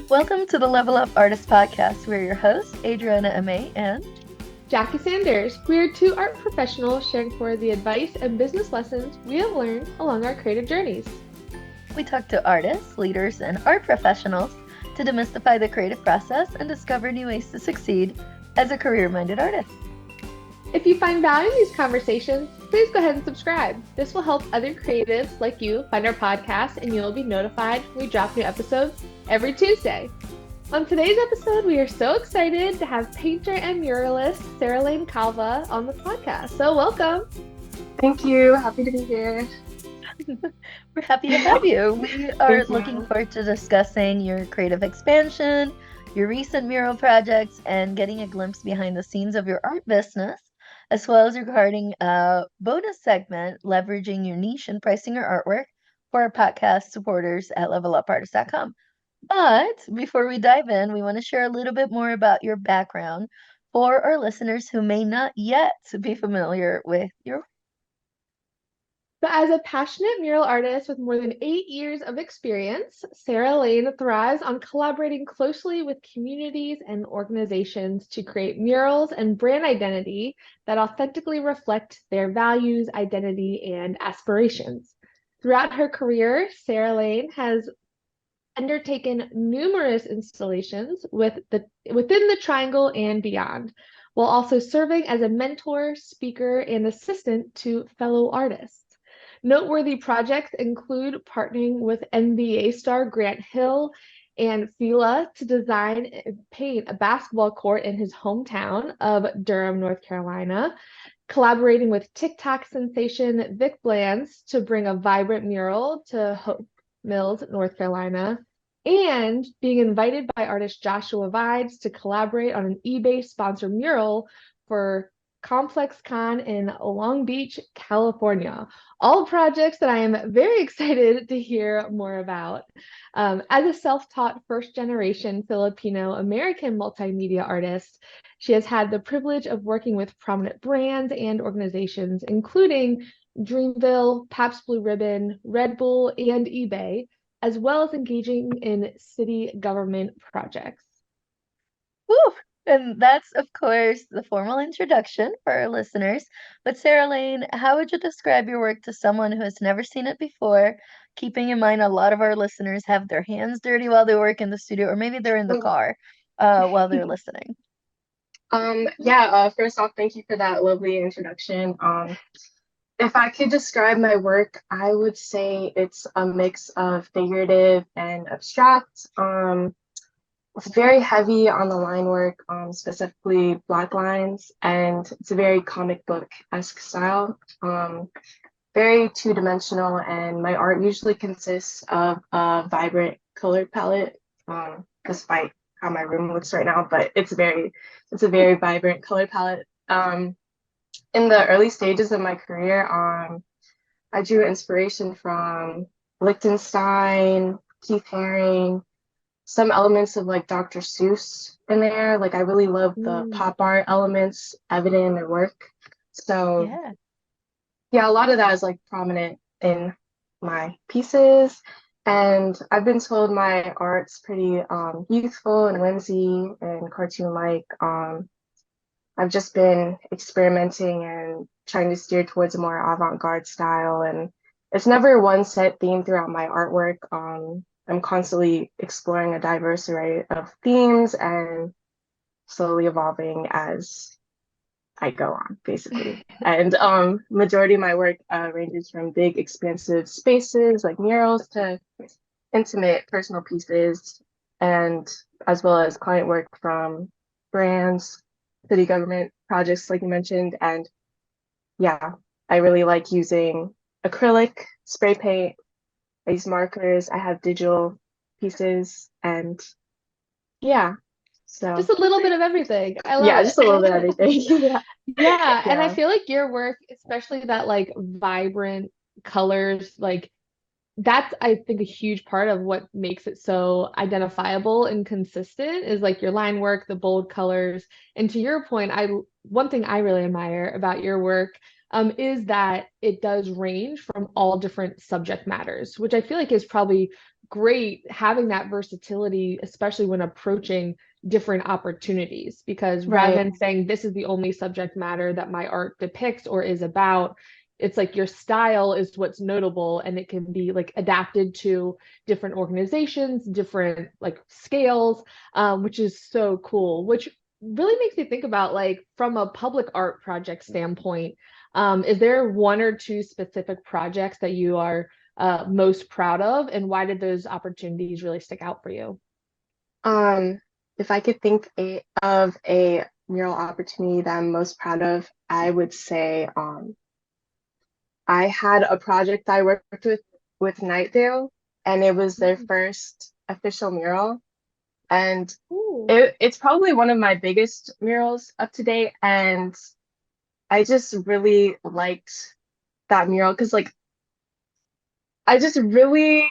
Welcome to the Level Up Artist Podcast. We're your hosts, Adriana Amay and Jackie Sanders. We are two art professionals sharing for the advice and business lessons we have learned along our creative journeys. we talk to artists, leaders, and art professionals to demystify the creative process and discover new ways to succeed as a career-minded artist. If you find value in these conversations, please go ahead and subscribe. This will help other creatives like you find our podcast, and you'll be notified when we drop new episodes every Tuesday. On today's episode, we are so excited to have painter and muralist Sarahlaine Calva on the podcast. So welcome. Thank you. Happy to be here. We're happy to have you. We are Thank you. looking forward to discussing your creative expansion, your recent mural projects, and getting a glimpse behind the scenes of your art business, as well as regarding a bonus segment leveraging your niche and pricing your artwork for our podcast supporters at levelupartist.com. But before we dive in, we want to share a little bit more about your background for our listeners who may not yet be familiar with your. So, as a passionate mural artist with more than 8 years of experience, Sarahlaine thrives on collaborating closely with communities and organizations to create murals and brand identity that authentically reflect their values, identity, and aspirations. Throughout her career, Sarahlaine has undertaken numerous installations within the Triangle and beyond, while also serving as a mentor, speaker, and assistant to fellow artists. Noteworthy projects include partnering with NBA star Grant Hill and Fila to design and paint a basketball court in his hometown of Durham, North Carolina, collaborating with TikTok sensation Vic Blands to bring a vibrant mural to Hope Mills, North Carolina, and being invited by artist Joshua Vides to collaborate on an eBay sponsored mural for Complex Con in Long Beach, California. All projects that I am very excited to hear more about. As a self-taught first-generation Filipino-American multimedia artist, she has had the privilege of working with prominent brands and organizations, including Dreamville, Pabst Blue Ribbon, Red Bull, and eBay, as well as engaging in city government projects. Woo! And that's, of course, the formal introduction for our listeners. But Sarahlaine, how would you describe your work to someone who has never seen it before? Keeping in mind a lot of our listeners have their hands dirty while they work in the studio, or maybe they're in the car while they're listening. First off, thank you for that lovely introduction. If I could describe my work, I would say it's a mix of figurative and abstract. It's very heavy on the line work, specifically black lines, and it's a very comic book-esque style. Very two-dimensional, and my art usually consists of a vibrant color palette, despite how my room looks right now, but it's a very vibrant color palette. In the early stages of my career, I drew inspiration from Liechtenstein, Keith Haring, some elements of like Dr. Seuss in there. Like I really love the pop art elements evident in their work. So yeah, a lot of that is like prominent in my pieces. And I've been told my art's pretty youthful and whimsy and cartoon-like. I've just been experimenting and trying to steer towards a more avant-garde style. And it's never one set theme throughout my artwork. I'm constantly exploring a diverse array of themes and slowly evolving as I go on, basically. And majority of my work ranges from big, expansive spaces like murals to intimate personal pieces, and as well as client work from brands, city government projects, like you mentioned. And yeah, I really like using acrylic, spray paint. I use markers. I have digital pieces, and yeah, so Just a little bit of everything. I love yeah, it. just a little bit of everything. Yeah, and I Yeah. feel like your work, especially that like vibrant colors, like that's I think a huge part of what makes it so identifiable and consistent is like your line work, the bold colors. And to your point, I one thing I really admire about your work is that it does range from all different subject matters, which I feel like is probably great having that versatility, especially when approaching different opportunities, because rather Right. than saying this is the only subject matter that my art depicts or is about, it's like your style is what's notable and it can be like adapted to different organizations, different like scales, which is so cool, which really makes me think about like from a public art project standpoint, is there one or two specific projects that you are most proud of, and why did those opportunities really stick out for you? Um, if I could think of a mural opportunity that I'm most proud of, I would say I had a project I worked with Nightdale, and it was their Mhm. first official mural. And Ooh. it's probably one of my biggest murals up to date. And I just really liked that mural because, like, I just really,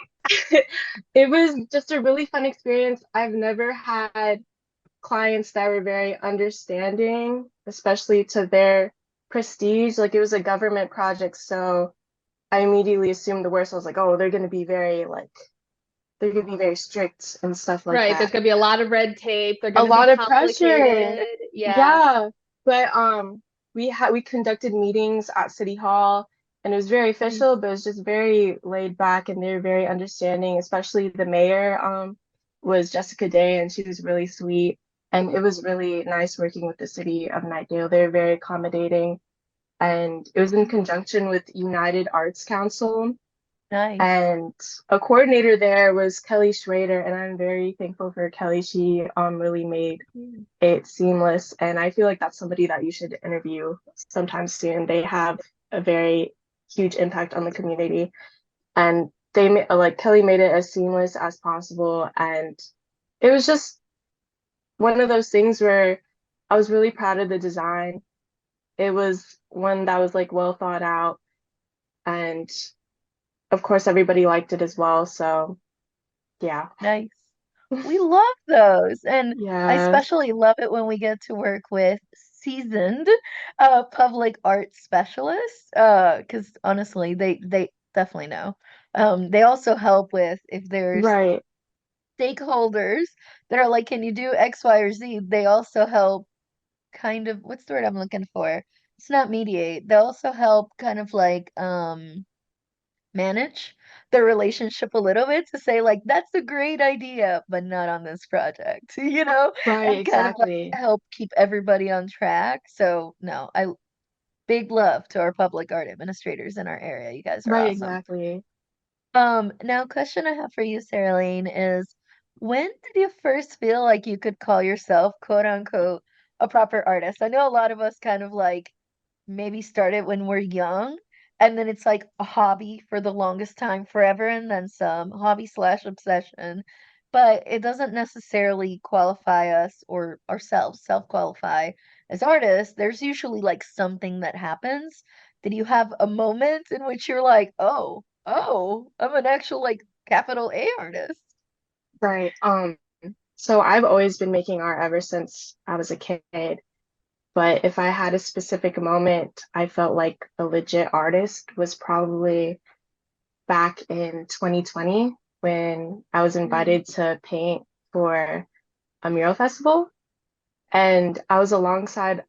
it was just a really fun experience. I've never had clients that were very understanding, especially to their prestige. Like, it was a government project, so I immediately assumed the worst. I was like, oh, they're going to be very, like, they're going to be very strict and stuff like Right, there's that. gonna be a lot of red tape. They're A gonna be lot of pressure. complicated. Yeah. Yeah. But we conducted meetings at City Hall, and it was very Nice. official, but it was just very laid back, and they were very understanding, especially the mayor was Jessica Day, and she was really sweet. And it was really nice working with the city of Nightdale. They were very accommodating, and it was in conjunction with United Arts Council. Nice. And a coordinator there was Kelly Schrader, and I'm very thankful for Kelly. She really made Mm. it seamless, and I feel like that's somebody that you should interview sometime soon. They have a very huge impact on the community, and like Kelly made it as seamless as possible, and it was just one of those things where I was really proud of the design. It was one that was like well thought out, and of course everybody liked it as well. So yeah. Nice. We love those. And I Yeah, especially love it when we get to work with seasoned public art specialists. Because honestly, they definitely know. They also help with if there's right, stakeholders that are like, can you do X, Y, or Z? They also help kind of, what's the word I'm looking for? It's not mediate. They also help kind of like manage the relationship a little bit to say like that's a great idea but not on this project, right, and kind of like exactly. help keep everybody on track. So no, I big love to our public art administrators in our area. You guys are Right, awesome. exactly. Now question I have for you, Sarah Lane, is when did you first feel like you could call yourself quote unquote a proper artist? I know a lot of us kind of like maybe started when we're young, and then it's like a hobby for the longest time, forever and then some, hobby slash obsession. But it doesn't necessarily qualify us or ourselves self-qualify as artists. There's usually like something that happens. Did you have a moment in which you're like, oh, I'm an actual like capital A artist? Right. So I've always been making art ever since I was a kid. But if I had a specific moment, I felt like a legit artist was probably back in 2020 when I was Mm. invited to paint for a mural festival. And I was alongside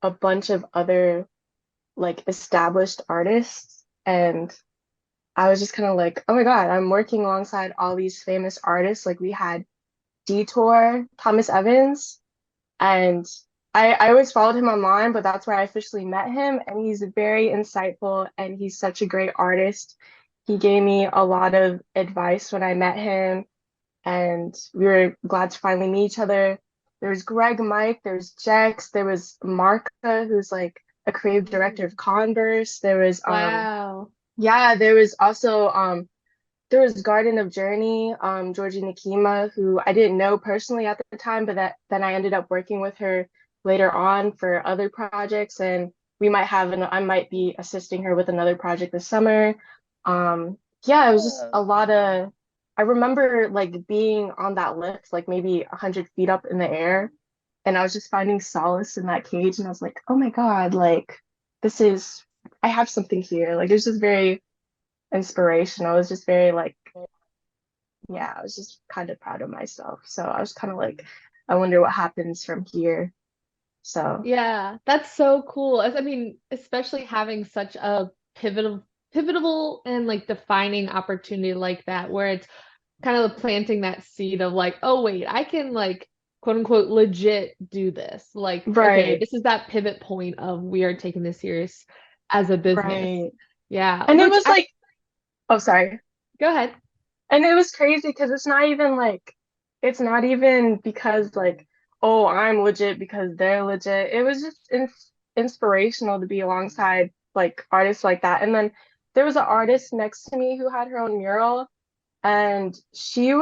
a bunch of other like established artists. And I was just kind of like, oh my God, I'm working alongside all these famous artists. Like we had Detour, Thomas Evans, and I always followed him online, but that's where I officially met him. And he's very insightful and he's such a great artist. He gave me a lot of advice when I met him, and we were glad to finally meet each other. There's Greg Mike, there's Jex, there was Marka, who's like a creative director of Mm. Converse. There was Wow. yeah, there was also there was Garden of Journey, Georgie Nakima, who I didn't know personally at the time, but that then I ended up working with her later on for other projects, and I might be assisting her with another project this summer. Yeah, it was just Oh, a lot of. I remember like being on that lift, like maybe 100 feet up in the air, and I was just finding solace in that cage, and I was like, oh my God, like this is, I have something here. Like it's just very inspirational. It was just very like yeah, I was just kind of proud of myself. So I was kind of like, I wonder what happens from here. So Yeah, that's so cool. I mean, especially having such a pivotal and like defining opportunity like that, where it's kind of planting that seed of like, oh wait, I can like quote unquote legit do this. Like, okay, right, this is that pivot point of we are taking this serious as a business. right. Yeah, And it which was I like, oh, sorry. go ahead. And it was crazy because it's not even like, it's not even because like, oh, I'm legit because they're legit. It was just inspirational to be alongside like artists like that. And then there was an artist next to me who had her own mural, and she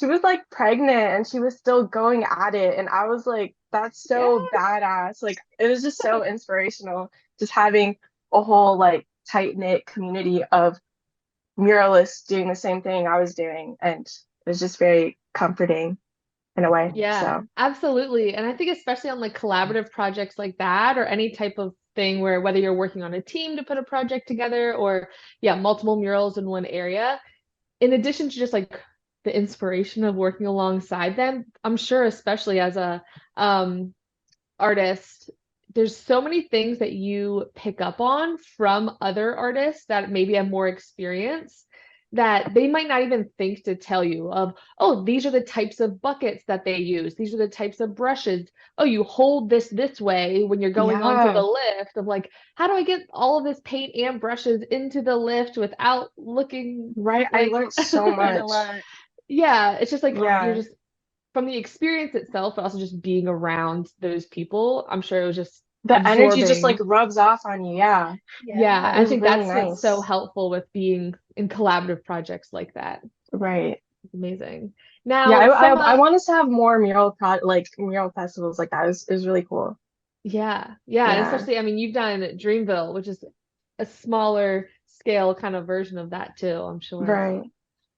was like pregnant and she was still going at it. And I was like, that's so Yes. badass. Like it was just so inspirational, just having a whole like tight-knit community of muralists doing the same thing I was doing. And it was just very comforting in a way. Yeah, So, absolutely. And I think especially on like collaborative projects like that or any type of thing where whether you're working on a team to put a project together or yeah, multiple murals in one area, in addition to just like the inspiration of working alongside them, I'm sure especially as a um artist, there's so many things that you pick up on from other artists that maybe have more experience that they might not even think to tell you of, oh, these are the types of buckets that they use. These are the types of brushes. Oh, you hold this way when you're going onto the yeah, lift of like, how do I get all of this paint and brushes into the lift without looking right. I like learned so Learn a much. lot. yeah, it's just like you're Yeah. just from the experience itself, but also just being around those people, I'm sure it was just The energy just like absorbing. rubs off on you. Yeah. Yeah, It Yeah. I was think really that's what's so nice. helpful with being in collaborative projects like that. Right. It's amazing. Yeah, Now, from I a want us to have more like mural festivals like that. It was really cool. yeah, and Yeah, especially, I mean, you've done Dreamville, which is a smaller scale kind of version of that too, I'm sure. right.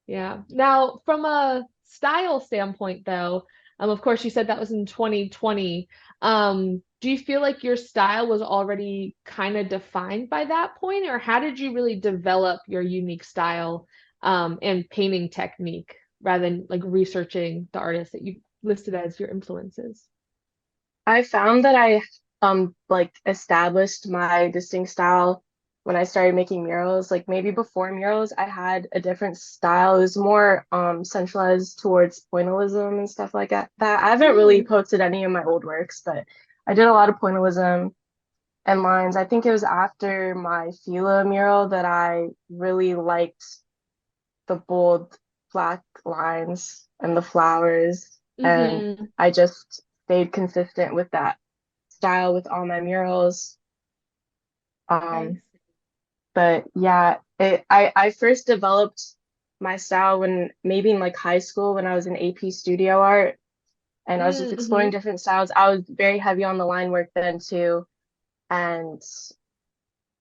Yeah. Now, from a style standpoint, though, of course, you said that was in 2020. Do you feel like your style was already kind of defined by that point, or how did you really develop your unique style, and painting technique rather than like researching the artists that you listed as your influences? I found that I like established my distinct style when I started making murals. Like maybe before murals, I had a different style. It was more centralized towards pointillism and stuff like that. I haven't really Mm, posted any of my old works, but I did a lot of pointillism and lines. I think it was after my Fila mural that I really liked the bold black lines and the flowers. And hmm. I just stayed consistent with that style with all my murals. Um, Nice. but yeah, I first developed my style when maybe in like high school when I was in AP studio art and I was just exploring Mm-hmm. different styles. I was very heavy on the line work then too. And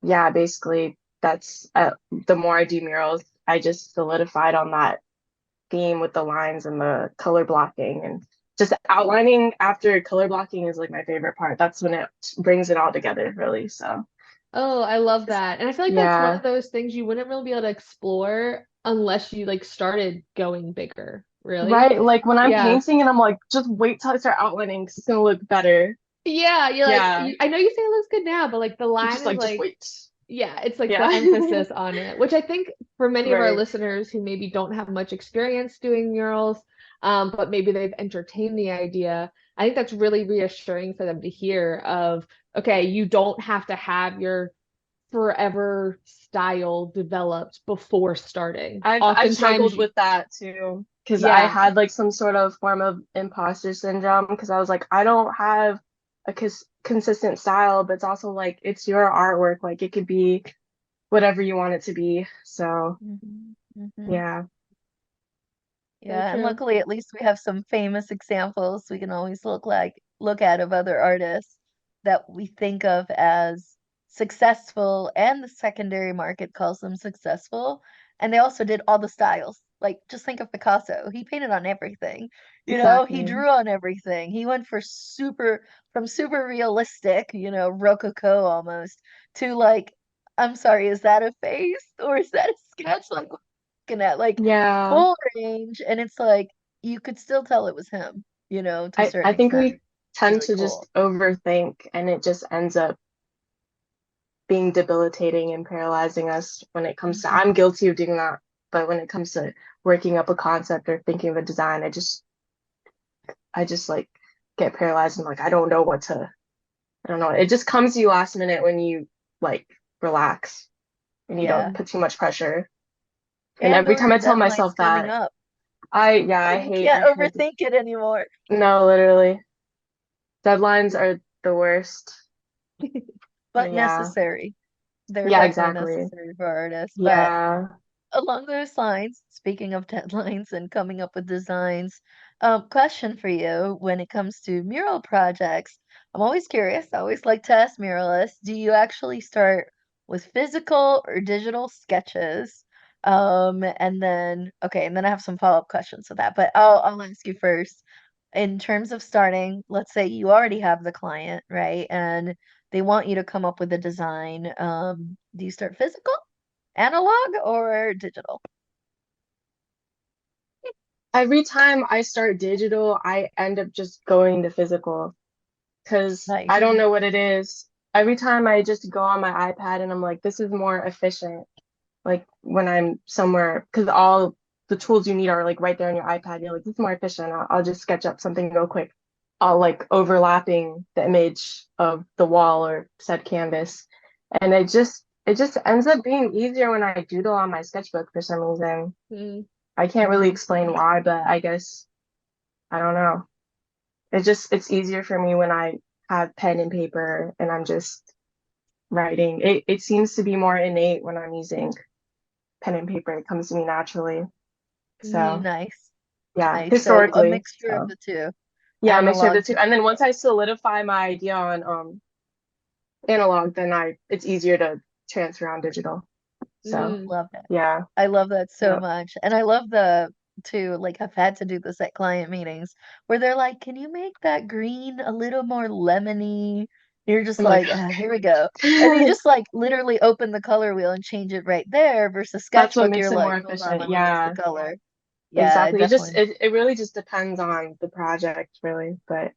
yeah, basically that's the more I do murals, I just solidified on that theme with the lines and the color blocking and just outlining after color blocking is like my favorite part. That's when it brings it all together, really. So, Oh, I love that. And I feel like that's one yeah, of those things you wouldn't really be able to explore unless you like started going bigger, really. right. Like when I'm Yeah. painting and I'm like, just wait till I start outlining because it's gonna look better. Yeah, you're like Yeah, I know you say it looks good now, but like the line just is like, just like wait. yeah, it's like Yeah, the emphasis on it, which I think for many of our right. listeners who maybe don't have much experience doing murals, but maybe they've entertained the idea, I think that's really reassuring for them to hear of, okay, you don't have to have your forever style developed before starting. I've struggled Oftentimes, with that too because I yeah, had like some sort of form of imposter syndrome because I was like, I don't have a consistent style, but it's also like it's your artwork. Like it could be whatever you want it to be. So Hmm. Hmm. yeah, so Yeah, and true. luckily at least we have some famous examples we can always look at of other artists that we think of as successful and the secondary market calls them successful. And they also did all the styles. Like just think of Picasso. He painted on everything. He exactly. drew on everything. He went for from super realistic, Rococo almost to like, I'm sorry, is that a face or is that a sketch? Like looking at, like Yeah. full range, and it's like you could still tell it was him, to a I certain think extent. we tend Really to just cool. overthink and it just ends up being debilitating and paralyzing us when it comes to, Mhm. I'm guilty of doing that, but when it comes to working up a concept or thinking of a design, I just like get paralyzed and like I don't know. It just comes to you last minute when you like relax and you don't Yeah. put too much pressure. And And every knowing time the I tell deadline's myself coming that, up, I and you hate, can't I hate, overthink it anymore. no, literally, deadlines are the worst. But Yeah. necessary. They're Yeah, definitely exactly. necessary for artists. But Yeah. along those lines, speaking of deadlines and coming up with designs, question for you when it comes to mural projects. I'm always curious. I always like to ask muralists, do you actually start with physical or digital sketches? And then I have some follow-up questions to that, but I'll ask you first. In terms of starting, let's say you already have the client, right? And they want you to come up with a design. Do you start physical? Analog or digital? Every time I start digital, I end up just going to physical because I Nice. don't know what it is. Every time I just go on my iPad and I'm like, this is more efficient. Like when I'm somewhere, because all the tools you need are like right there on your iPad. You're like, this is more efficient. I'll just sketch up something real quick. I'll like overlapping the image of the wall or said canvas. And it just ends up being easier when I doodle on my sketchbook for some reason. Mm. I can't really explain why, but I guess I don't know. It's easier for me when I have pen and paper and I'm just writing. It seems to be more innate when I'm using pen and paper. It comes to me naturally. So Nice. yeah, Nice. So a historically. mixture of So the two, yeah, mixture of the analog two. to And then once digital. I solidify my idea on analog, then I it's easier to transfer on digital. So Mm. Love it. yeah. I love that so Yeah. much. And I love too, like I've had to do this at client meetings where they're like, can you make that green a little more lemony? You're just I'm like, like, ah, here we go. And you okay. just like literally open the color wheel and change it right there versus That's what sketchbook, makes you're it more like, hold on, efficient. let me use the Yeah, color. Yeah, I exactly. definitely. It really just depends on the project, really. But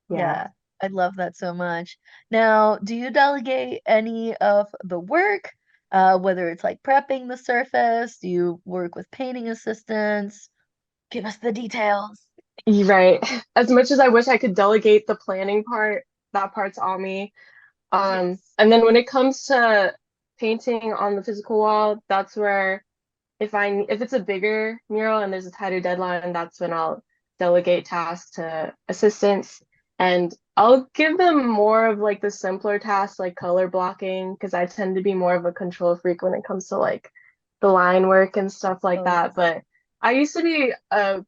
yeah. Yeah, I love that so much. Now, do you delegate any of the work, whether it's like prepping the surface? Do you work with painting assistants? Give us the details. You're right. As much as I wish I could delegate the planning part, that part's on me. Yes. And then when it comes to painting on the physical wall, that's where if it's a bigger mural and there's a tighter deadline, that's when I'll delegate tasks to assistants and I'll give them more of like the simpler tasks like color blocking because I tend to be more of a control freak when it comes to like the line work and stuff like Oh, that. yes. But I used to be a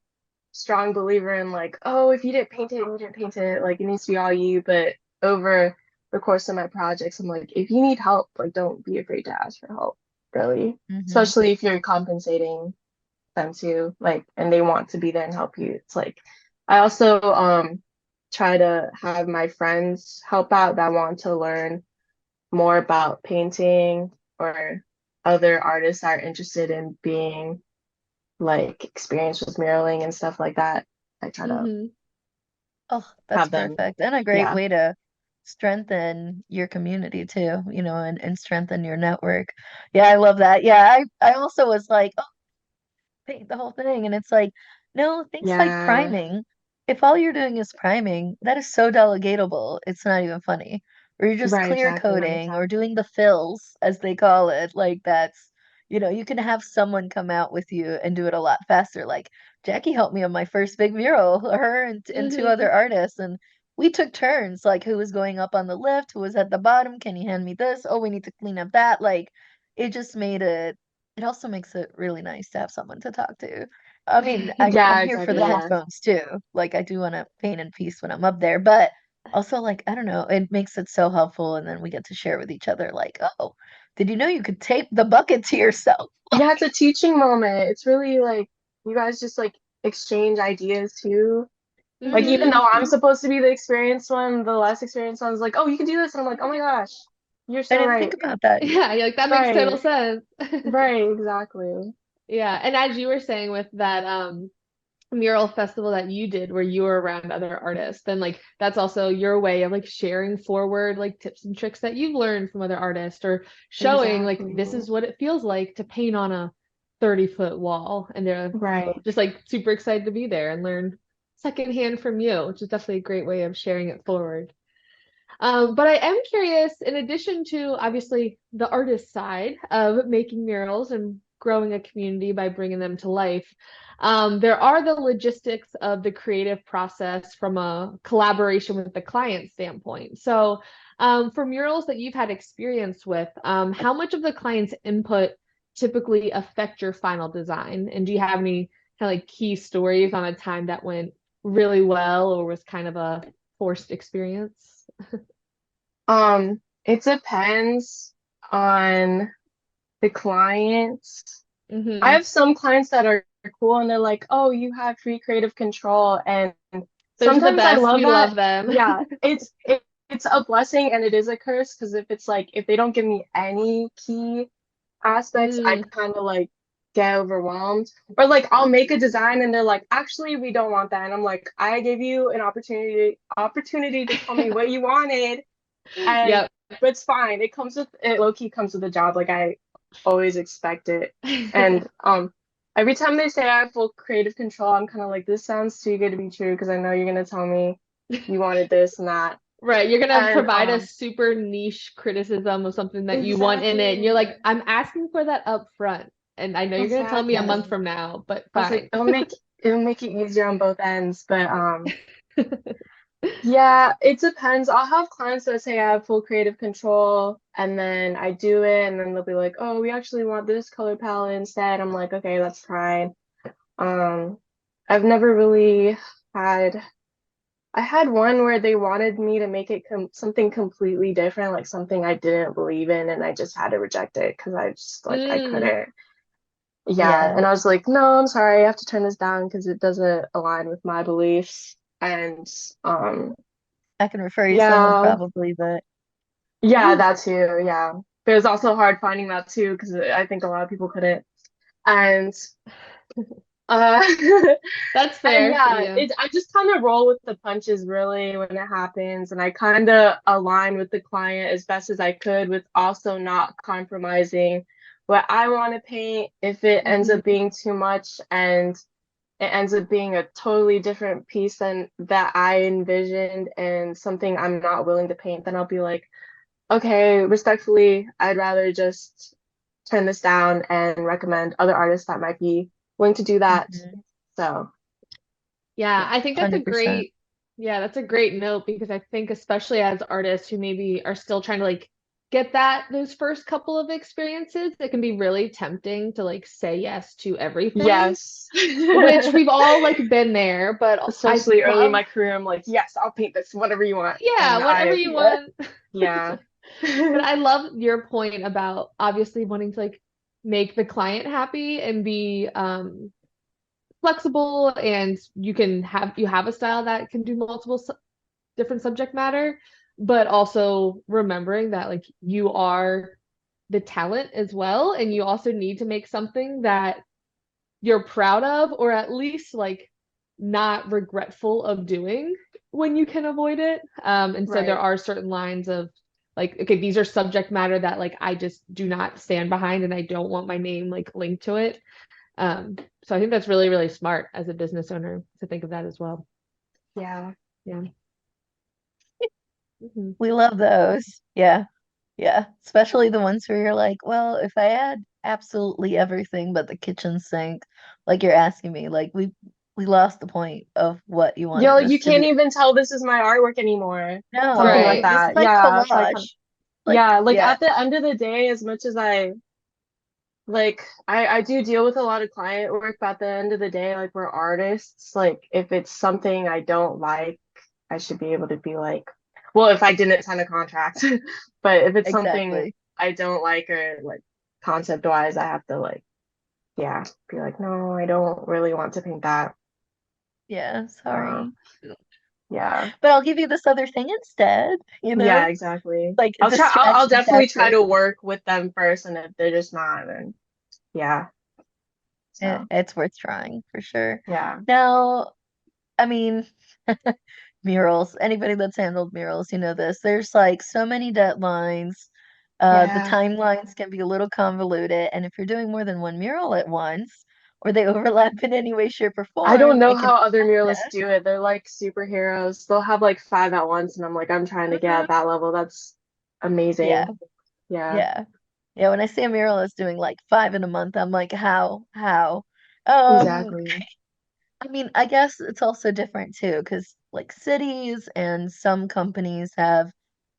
strong believer in like, oh, if you didn't paint it, you didn't paint it. Like it needs to be all you. But over the course of my projects, I'm like, if you need help, like don't be afraid to ask for help, really. Hmm. Especially if you're compensating them too, like, and they want to be there and help you. It's like I also try to have my friends help out that want to learn more about painting or other artists that are interested in being like experienced with muraling and stuff like that. I try to Hmm. Oh, that's have them. perfect. And a great Yeah. way to strengthen your community too, and strengthen your network. Yeah, I love that. Yeah, I also was like, paint the whole thing. And it's like, no, things like Yeah. priming, if all you're doing is priming, that is so delegatable. It's not even funny. Or you're just Right, clear exactly. coding or doing the fills, as they call it. Like you can have someone come out with you and do it a lot faster. Like Jackie helped me on my first big mural, her and two Hmm. other artists. And we took turns, like who was going up on the lift, who was at the bottom. Can you hand me this? Oh, we need to clean up that. Like it just made it also makes it really nice to have someone to talk to. I mean, I'm Yeah, here for exactly. the Yeah. headphones too. Like I do want to paint in peace when I'm up there, but also like I don't know, it makes it so helpful and then we get to share with each other like, "Oh, did you know you could tape the bucket to yourself?" Yeah, it's a teaching moment. It's really like you guys just like exchange ideas too. Like even Hmm. though I'm supposed to be the experienced one, the less experienced one's like, "Oh, you can do this." And I'm like, "Oh my gosh, you're I so didn't think right." about that. Yeah, you're like that makes total Right. sense. Right, exactly. Yeah, and as you were saying with that mural festival that you did where you were around other artists, then like that's also your way of like sharing forward like tips and tricks that you've learned from other artists or showing like Exactly. this is what it feels like to paint on a 30-foot wall and they're Right. just like super excited to be there and learn secondhand from you, which is definitely a great way of sharing it forward. But I am curious, in addition to obviously the artist side of making murals and growing a community by bringing them to life, there are the logistics of the creative process from a collaboration with the client standpoint. So, for murals that you've had experience with, how much of the client's input typically affect your final design? And do you have any kind of like key stories on a time that went really well or was kind of a forced experience? It depends on the clients. I Hmm. have some clients that are cool and they're like, "Oh, you have free creative control." And Those are the sometimes I best. love We that. love them. Yeah, it's a blessing and it is a curse because if it's like if they don't give me any key aspects, I Mm. kind of like get overwhelmed. Or like I'll make a design and they're like, "Actually, we don't want that." And I'm like, "I gave you an opportunity to tell me what you wanted." And Yep. but it's fine. It comes with it low key comes with the job. Like I always expect it. And every time they say I have full creative control, I'm kind of like, this sounds too good to be true because I know you're gonna tell me you wanted this and that. Right. You're gonna And provide a super niche criticism of something that you want in it. And exactly. you're like, I'm asking for that up front. And I know you're gonna tell me a month Exactly. from now, but I was like, fine. it'll make it easier on both ends. But yeah, it depends. I'll have clients that say I have full creative control, and then I do it, and then they'll be like, "Oh, we actually want this color palette instead." I'm like, "Okay, that's fine." Um, I've never really had. I had one where they wanted me to make it something completely different, like something I didn't believe in, and I just had to reject it because I just like I Mm. couldn't. Yeah, Yeah, and I was like, "No, I'm sorry, I have to turn this down because it doesn't align with my beliefs." And um, I can refer you to someone yeah. probably that. Yeah, that too. Yeah. But it was also hard finding that too because I think a lot of people couldn't. And uh That's and fair. yeah, Yeah. I just kind of roll with the punches really when it happens and I kind of align with the client as best as I could with also not compromising what I want to paint if it ends up Hmm. being too much and it ends up being a totally different piece than that I envisioned and something I'm not willing to paint, then I'll be like, okay, respectfully, I'd rather just turn this down and recommend other artists that might be willing to do that. Mhm. So, Yeah, yeah. I think that's a 100%. great, yeah, that's a great note because I think especially as artists who maybe are still trying to like get that those first couple of experiences, it can be really tempting to like say yes to everything, Yes. which we've all like been there, but I Especially early in love, my career, I'm like, yes, I'll paint this, whatever you want. yeah, And whatever you Yeah. want. yeah. But I love your point about obviously wanting to like make the client happy and be flexible and you have a style that can do multiple different subject matter, but also remembering that like you are the talent as well, and you also need to make something that you're proud of, or at least like not regretful of doing when you can avoid it. And so there Right. are certain lines of like, okay, these are subject matter that like I just do not stand behind and I don't want my name like linked to it. Um, so I think that's really, really smart as a business owner to think of that as well. Yeah. Yeah. Mhm. We love those. Yeah. Yeah. Especially the ones where you're like, well, if I had absolutely everything but the kitchen sink, like you're asking me, like we lost the point of what you Yo, wanted you us to do. can't even tell this is my artwork anymore. Something No, like Right. this is that. my Yeah. So I kind of, collage. Like, yeah, like yeah, at the end of the day, as much as I do deal with a lot of client work, but at the end of the day, like we're artists. Like if it's something I don't like, I should be able to be like, well, if I didn't sign a contract, but if it's something exactly. I don't like or like concept wise, I have to like, yeah, be like, no, I don't really want to paint that. Yeah, Um, sorry. yeah. But I'll give you this other thing instead, you Yeah, know? exactly. Like a I'll distraction definitely try tactic. to work with them first, and if they're just not, then yeah. So It's worth trying for sure. yeah, Now, I mean, murals, anybody that's handled murals, you know this. There's like so many deadlines. The yeah. timelines can be a little convoluted, and if you're doing more than one mural at once, or they overlap in any way, shape, or I don't form, know it can how be other a muralists mess. do it. They're like superheroes. They'll have like five at once, and I'm like, I'm trying to get Mhm. at that level. That's Yeah, amazing. Yeah, yeah. Yeah, when I see a muralist doing like five in a month, I'm like, how? How? Um, exactly. I mean, I guess it's also different too, because like cities and some companies have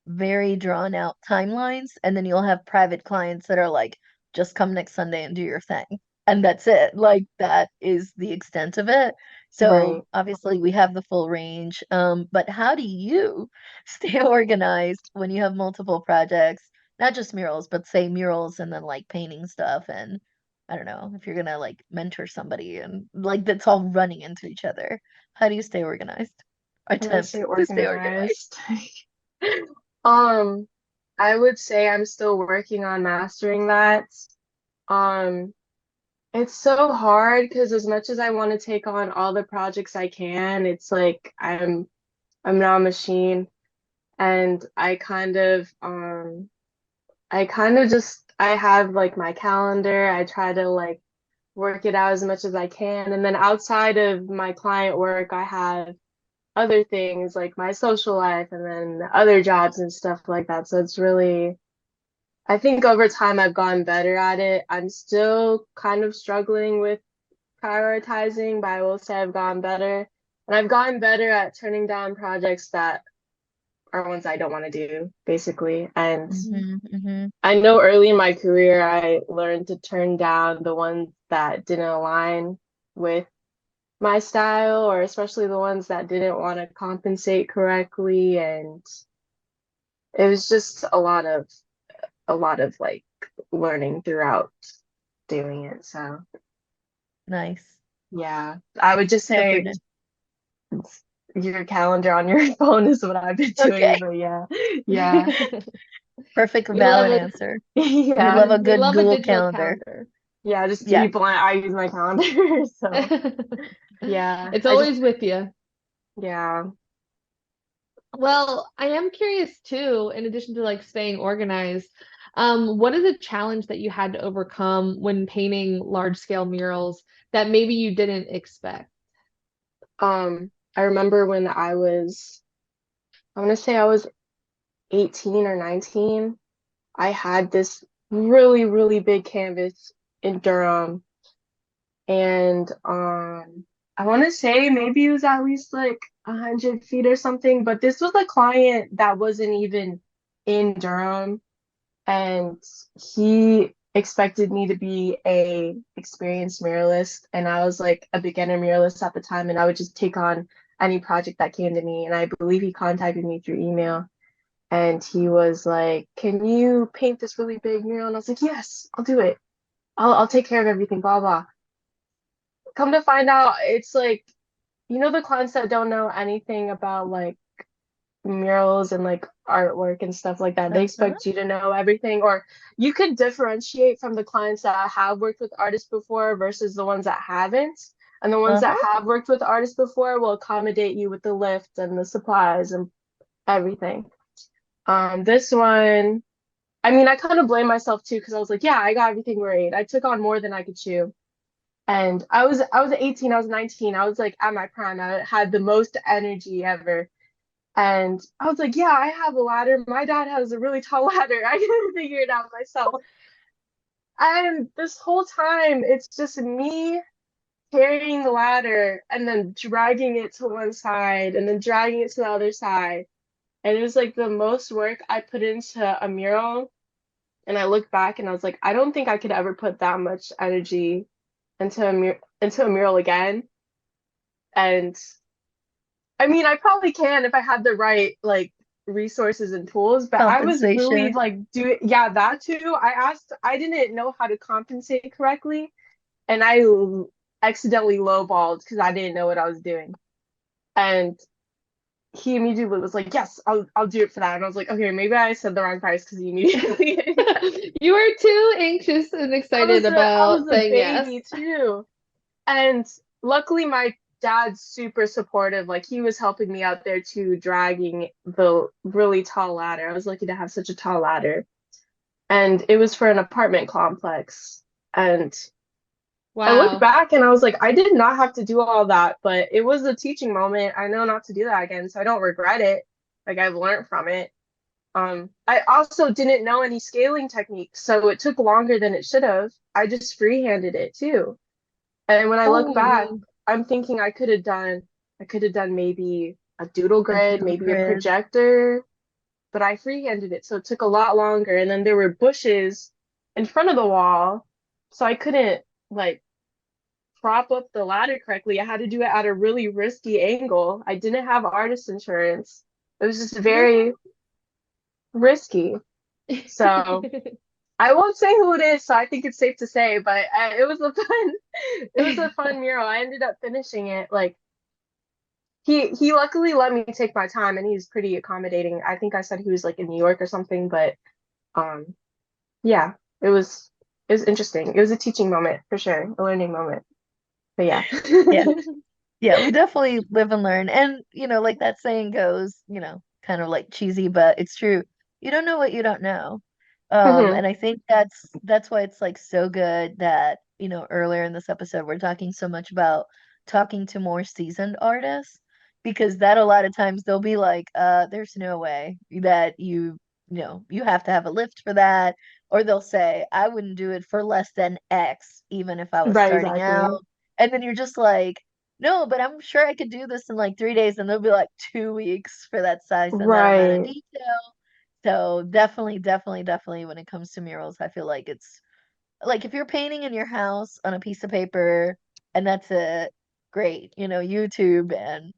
very drawn out timelines, and then you'll have private clients that are like, just come next Sunday and do your thing. And that's it. Like that is the extent of it. So Right. obviously we have the full range. But how do you stay organized when you have multiple projects? Not just murals, but say murals and then like painting stuff and I don't know if you're gonna like mentor somebody and like that's all running into each other. How do you stay organized? I'm gonna Attempt say to stay organized. organized. Um, I would say I'm still working on mastering that. Um, it's so hard because as much as I want to take on all the projects I can, it's like I'm not a machine and I kind of just I have like my calendar. I try to like work it out as much as I can. And then outside of my client work, I have other things like my social life and then other jobs and stuff like that. So it's really, I think over time I've gotten better at it. I'm still kind of struggling with prioritizing, but I will say I've gotten better. And I've gotten better at turning down projects that are ones I don't want to do, basically. And Hmm. I know early in my career, I learned to turn down the ones that didn't align with my style, or especially the ones that didn't want to compensate correctly. And it was just a lot of like learning throughout doing it. So Nice. yeah, I would just Good for say you. your calendar on your phone is what I've been doing. Okay. But yeah, yeah, Perfect, We love valid it. answer. We yeah, love a We good love a Google digital Calendar. calendar. yeah. Just to be Yeah. blunt, I use my calendar. So yeah, It's I just always with you. yeah. Well, I am curious too, in addition to like staying organized, what is a challenge that you had to overcome when painting large scale murals that maybe you didn't expect? I remember when I want to say I was 18 or 19. I had this really, really big canvas in Durham, and I want to say maybe it was at least like 100 feet or something, but this was a client that wasn't even in Durham, and he expected me to be a experienced muralist, and I was like a beginner muralist at the time, and I would just take on any project that came to me, and I believe he contacted me through email. And he was like, "Can you paint this really big mural?" And I was like, "Yes, I'll do it. I'll take care of everything, blah blah." Come to find out, it's like, the clients that don't know anything about like murals and like artwork and stuff like that. They Uh-huh. expect you to know everything, or you could differentiate from the clients that have worked with artists before versus the ones that haven't. And the ones that Uh-huh. have worked with artists before will accommodate you with the lift and the supplies and everything. This one, I mean, I kind of blame myself too because I was like, yeah, I got everything right. I took on more than I could chew. And I was 18, I was 19. I was like at my prime. I had the most energy ever. And I was like, yeah, I have a ladder. My dad has a really tall ladder. I can figure it out myself. And this whole time, it's just me carrying the ladder and then dragging it to one side and then dragging it to the other side. And it was like the most work I put into a mural. And I look back and I was like, I don't think I could ever put that much energy into a mural again. And I mean, I probably can if I had the right like resources and tools, but I was really Compensation. like doing, yeah, that too. I didn't know how to compensate correctly, and accidentally lowballed because I didn't know what I was doing. And he immediately was like, yes, I'll do it for that. And I was like, okay, maybe I said the wrong price because he immediately You were too anxious and excited I was about a saying yes. baby too. And luckily my dad's super supportive. Like he was helping me out there too, dragging the really tall ladder. I was lucky to have such a tall ladder. And it was for an apartment complex. And I look Wow. back and I was like, I did not have to do all that, but it was a teaching moment. I know not to do that again, so I don't regret it. Like I've learned from it. I also didn't know any scaling techniques, so it took longer than it should have. I just freehanded it too. And when I look back, Oh, I'm thinking I could have done maybe a doodle A grid, doodle maybe a grid. projector, but I freehanded it, so it took a lot longer. And then there were bushes in front of the wall, so I couldn't like prop up the ladder correctly. I had to do it at a really risky angle. I didn't have artist insurance. It was just no. very risky. So I won't say who it is, so I think it's safe to say, but it was a fun, it was a fun mural. I ended up finishing it. Like he luckily let me take my time, and he's pretty accommodating. I think I said he was like in New York or something, but um, yeah, it was interesting. It was a teaching moment for sure, a learning moment. But yeah. Yeah. Yeah, we definitely live and learn. And, like that saying goes, kind of like cheesy, but it's true. You don't know what you don't know. hmm And I think that's why it's like so good that, earlier in this episode we're talking so much about talking to more seasoned artists because that a lot of times they'll be like, there's no way that you have to have a lift for that. Or they'll say, I wouldn't do it for less than X, even if I was Right, starting out. exactly. And then you're just like, no, but I'm sure I could do this in like 3 days, and they'll be like 2 weeks for that size and that amount of Right. detail. So definitely, definitely, definitely when it comes to murals, I feel like it's like if you're painting in your house on a piece of paper and that's it, great. YouTube and,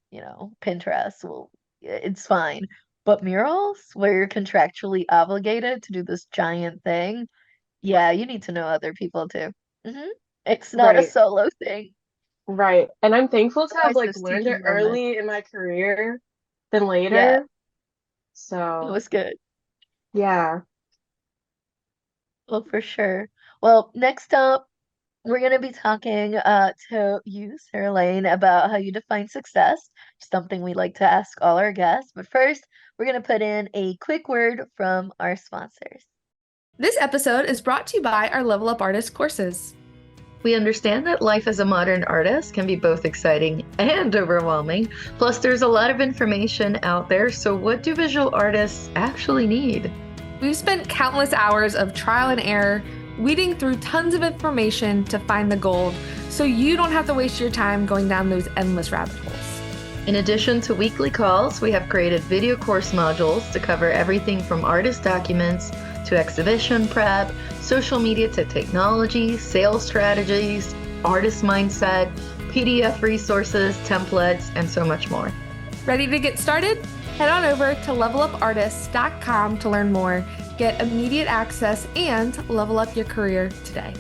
Pinterest will it's fine. But murals where you're contractually obligated to do this giant thing, yeah, you need to know other people too. hmm It's not a Right. solo thing. Right. And I'm thankful to have Otherwise, like those learned teaching it moments. early in my career than Yeah, later. it So, was good. yeah. Well, for sure. Well, next up, we're going to be talking to you, Sarah Lane, about how you define success, something we like to ask all our guests. But first, we're going to put in a quick word from our sponsors. This episode is brought to you by our Level Up Artist courses. We understand that life as a modern artist can be both exciting and overwhelming. Plus, there's a lot of information out there. So, what do visual artists actually need? We've spent countless hours of trial and error, weeding through tons of information to find the gold, so you don't have to waste your time going down those endless rabbit holes. In addition to weekly calls, we have created video course modules to cover everything from artist documents to exhibition prep, social media to technology, sales strategies, artist mindset, PDF resources, templates, and so much more. Ready to get started? Head on over to levelupartists.com to learn more, get immediate access, and level up your career today.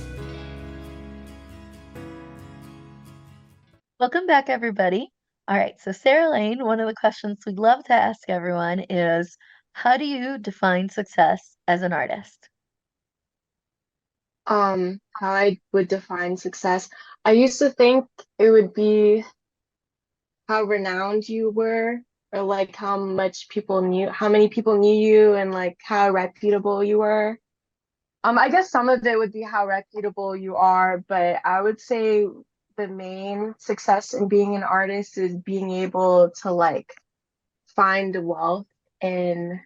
Welcome back, everybody. All right, so Sarah Lane, one of the questions we love to ask everyone is, how do you define success as an artist? How I would define success. I used to think it would be how renowned you were, or like how many people knew you, and like how reputable you were. I guess some of it would be how reputable you are, but I would say the main success in being an artist is being able to like find wealth in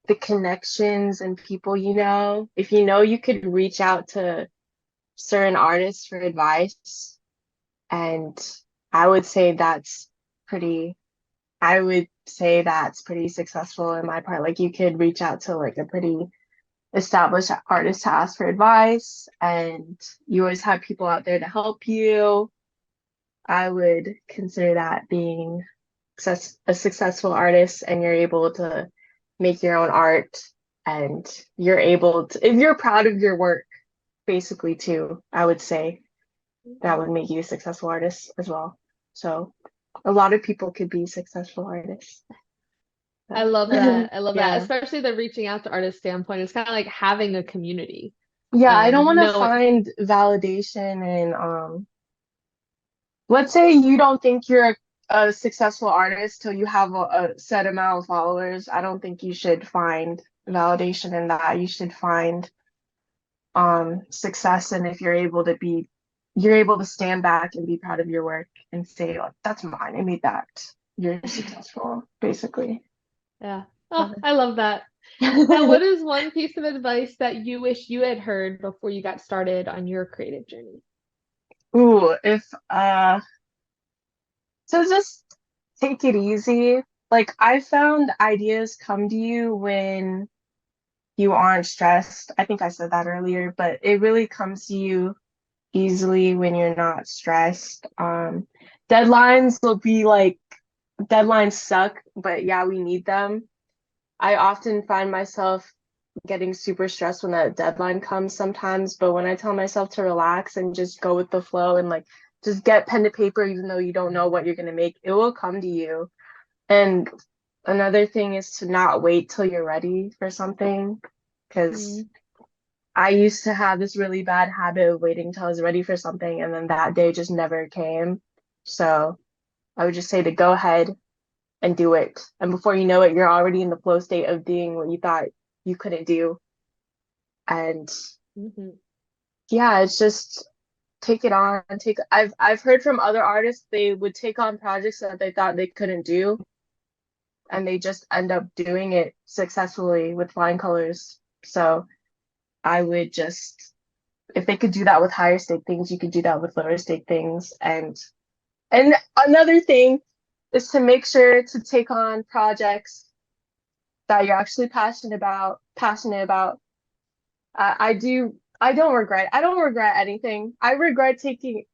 the connections and people you know. If you know you could reach out to certain artists for advice, and I would say that's pretty, I would say that's pretty successful in my part. Like you could reach out to like a pretty established artist to ask for advice, and you always have people out there to help you. I would consider that being a successful artist, and you're able to make your own art, and you're able to, if you're proud of your work, basically, too, I would say that would make you a successful artist as well. So, a lot of people could be successful artists. I love that. I love that. Yeah. Especially the reaching out to artist standpoint. It's kind of like having a community. Yeah, I don't want to No, find validation in let's say you don't think you're a successful artist till you have a set amount of followers. I don't think you should find validation in that. You should find success, and if you're able to stand back and be proud of your work and say, like, that's mine. I made that. You're successful, basically. yeah. Oh, I love that. Now, what is one piece of advice that you wish you had heard before you got started on your creative journey? Ooh, if so just take it easy. Like I found ideas come to you when you aren't stressed. I think I said that earlier, but it really comes to you easily when you're not stressed. Deadlines will be like deadlines suck, but yeah, we need them. I often find myself getting super stressed when that deadline comes sometimes, but when I tell myself to relax and just go with the flow and like just get pen to paper, even though you don't know what you're gonna make, it will come to you. And another thing is to not wait till you're ready for something, because Mm. I used to have this really bad habit of waiting till I was ready for something, and then that day just never came. So I would just say to go ahead and do it. And before you know it, you're already in the flow state of doing what you thought you couldn't do. And Mhm. yeah, it's just take it on. I've heard from other artists they would take on projects that they thought they couldn't do, and they just end up doing it successfully with flying colors. So I would just if they could do that with higher stake things, you could do that with lower stake things. And another thing is to make sure to take on projects that you're actually passionate about. I don't regret anything. I regret taking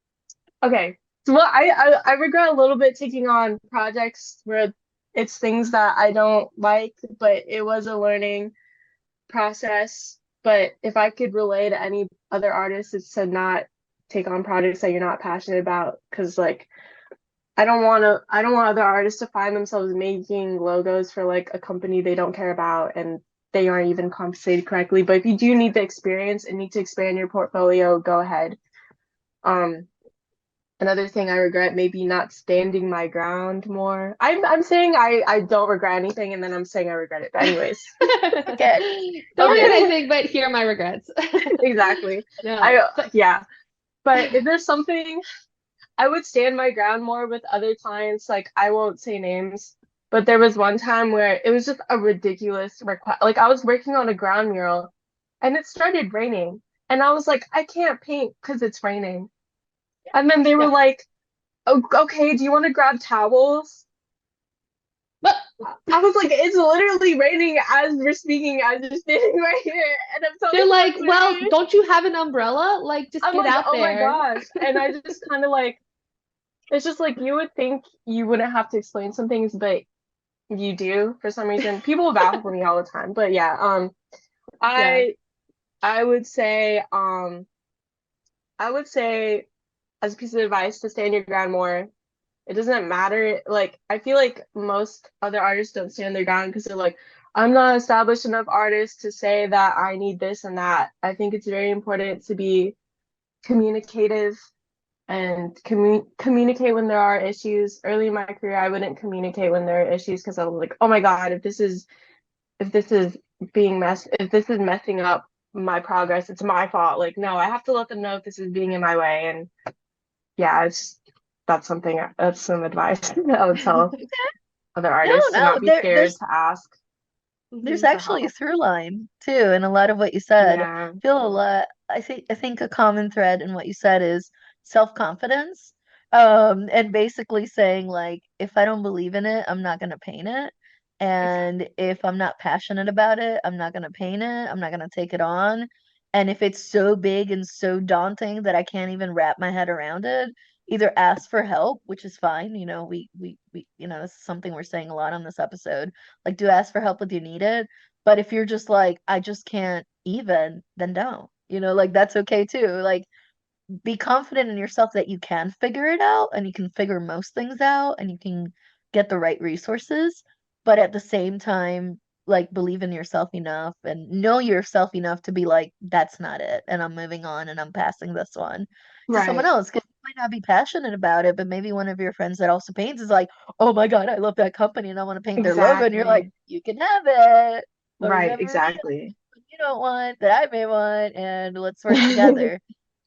okay. So what I regret a little bit taking on projects where it's things that I don't like, but it was a learning process. But if I could relay to any other artists, it's to not take on projects that you're not passionate about. Because like I don't want other artists to find themselves making logos for like a company they don't care about and they aren't even compensated correctly. But if you do need the experience and need to expand your portfolio, go ahead. Um, Another thing I regret maybe not standing my ground more. I'm saying I don't regret anything and then I'm saying I regret it. But anyways. Okay. Don't regret Okay. anything, but here are my regrets. Exactly. No. Yeah. But if there's something I would stand my ground more with other clients. Like I won't say names, but there was one time where it was just a ridiculous request. Like I was working on a ground mural and it started raining. And I was like, I can't paint because it's raining. And then they were Yeah. like, oh, okay, do you want to grab towels? But I was like, it's literally raining as we're speaking, as you're standing right here. And I'm telling they're you like, it's well, raining. don't you have an umbrella? Like, just I'm get like, out oh my there. gosh. And I just kind of like, it's just like you would think you wouldn't have to explain some things, but you do for some reason. People baffle me all the time. But yeah, Yeah. I I would say as a piece of advice to stand your ground more. It doesn't matter. Like I feel like most other artists don't stand their ground because they're like, I'm not established enough artist to say that I need this and that. I think it's very important to be communicative and communicate when there are issues. Early in my career, I wouldn't communicate when there are issues because I was like, oh my God, if this is if this is messing up my progress, it's my fault. Like, no, I have to let them know if this is being in my way. And yeah, that's some advice I would tell other No, artists to no, not be scared to ask there's Mhm. for actually a help. through line too in a lot of what you said. Yeah, Feel a lot. I think a common thread in what you said is self-confidence. And basically saying like, if I don't believe in it, I'm not gonna paint it. exactly. And if I'm not passionate about it, I'm not gonna paint it. I'm not gonna take it on. And if it's so big and so daunting that I can't even wrap my head around it, either ask for help, which is fine. This is something we're saying a lot on this episode, like, do ask for help if you need it. But if you're just like, I just can't even, then don't. Like, that's okay too. Like, be confident in yourself that you can figure it out and you can figure most things out and you can get the right resources, but at the same time, like believe in yourself enough and know yourself enough to be like, that's not it, and I'm moving on and I'm passing this one to someone Right. else because you might not be passionate about it, but maybe one of your friends that also paints is like, oh my God, I love that company and I want to paint their logo, and you're like, Exactly. you can have it, but Right, remember me, exactly. you don't want that I may want, and let's work together.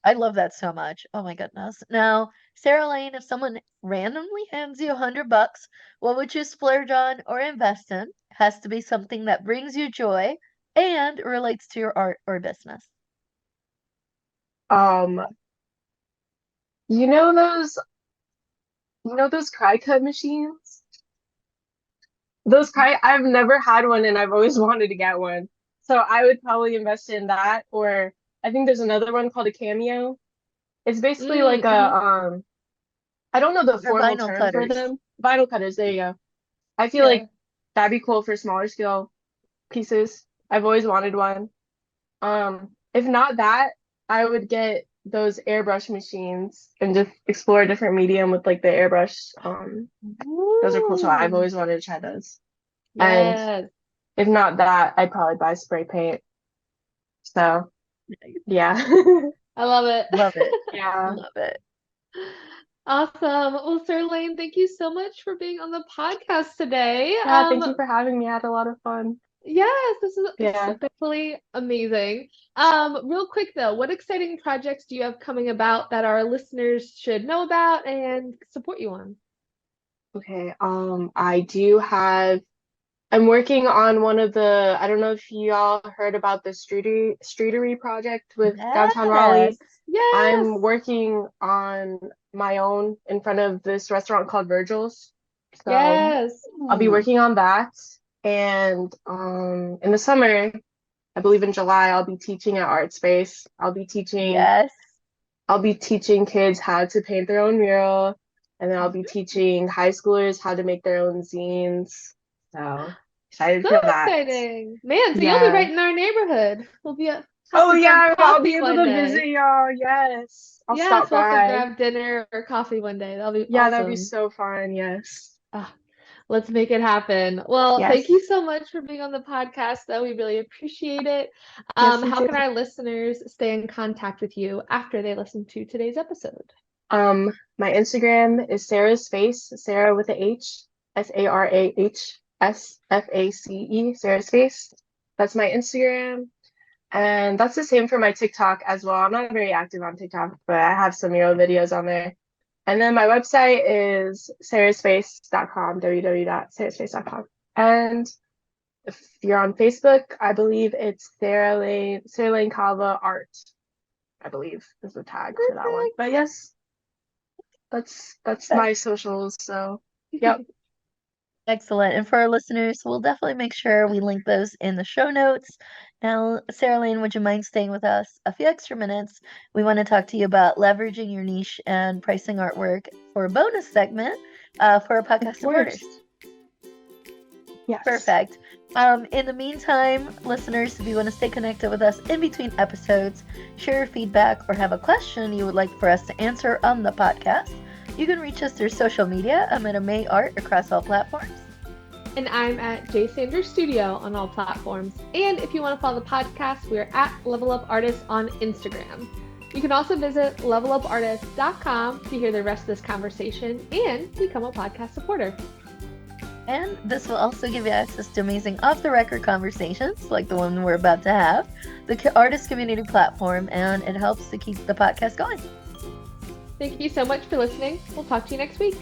I love that so much. Oh my goodness. Now, Sarahlaine, if someone randomly hands you $100, what would you splurge on or invest in? Has to be something that brings you joy and relates to your art or business. Um, you know those cry cut machines? I've never had one and I've always wanted to get one. So I would probably invest in that, or I think there's another one called a Cameo. It's basically like Mm-hmm. I don't know the Or formal vinyl term for cutters. them. Vinyl cutters, there you go. I feel Yeah. like that'd be cool for smaller scale pieces. I've always wanted one. If not that, I would get those airbrush machines and just explore a different medium with like the airbrush. Those are cool. So I've Ooh. always wanted to try those. And Yes. if not that, I'd probably buy spray paint. So yeah. I love it. Love it. Yeah. Love it. Awesome. Well, Sarahlaine, thank you so much for being on the podcast today. Yeah, thank you for having me. I had a lot of fun. Yes, this is Yeah. definitely amazing. Real quick though, what exciting projects do you have coming about that our listeners should know about and support you on? Okay. I'm working on one of the, I don't know if y'all heard about the Streetery project with downtown Yes. Raleigh. Yes. I'm working on my own in front of this restaurant called Virgil's. So Yes. I'll be Ooh, working on that. And in the summer, I believe in July, I'll be teaching at Art Space. yes. I'll be teaching kids how to paint their own mural, and then I'll be teaching high schoolers how to make their own zines. So excited So for that. exciting. Man, so you'll be Yeah. right in our neighborhood. We'll be have Oh to grab yeah, I'll be coffee able one to visit day. y'all. Yes. I'll Yes, stop we'll have to by. grab dinner or coffee one day. That'll be Yeah, that'd be awesome. so fun. Yes. Ah, let's make it happen. Well, thank you Yes. so much for being on the podcast, though. We really appreciate it. Yes, you How too. can our listeners stay in contact with you after they listen to today's episode? My Instagram is Sarah's Face, Sarah with a H, SARAHSFACE, Sarah's Face. That's my Instagram. And that's the same for my TikTok as well. I'm not very active on TikTok, but I have some mural videos on there. And then my website is sarahspace.com, www.sarahspace.com. And if you're on Facebook, I believe it's Sarahlaine Calva Art, I believe is the tag for that one. But yes, that's my socials. So yep. Excellent. And for our listeners, we'll definitely make sure we link those in the show notes. Now, Sarahlaine, would you mind staying with us a few extra minutes? We want to talk to you about leveraging your niche and pricing artwork for a bonus segment for our podcast Of course. supporters. Yes. Perfect. In the meantime, listeners, if you want to stay connected with us in between episodes, share your feedback, or have a question you would like for us to answer on the podcast, you can reach us through social media. I'm at May Art across all platforms. And I'm at J Sanders Studio on all platforms. And if you want to follow the podcast, we're at Level Up Artists on Instagram. You can also visit levelupartist.com to hear the rest of this conversation and become a podcast supporter. And this will also give you access to amazing off-the-record conversations like the one we're about to have, the artist community platform, and it helps to keep the podcast going. Thank you so much for listening. We'll talk to you next week.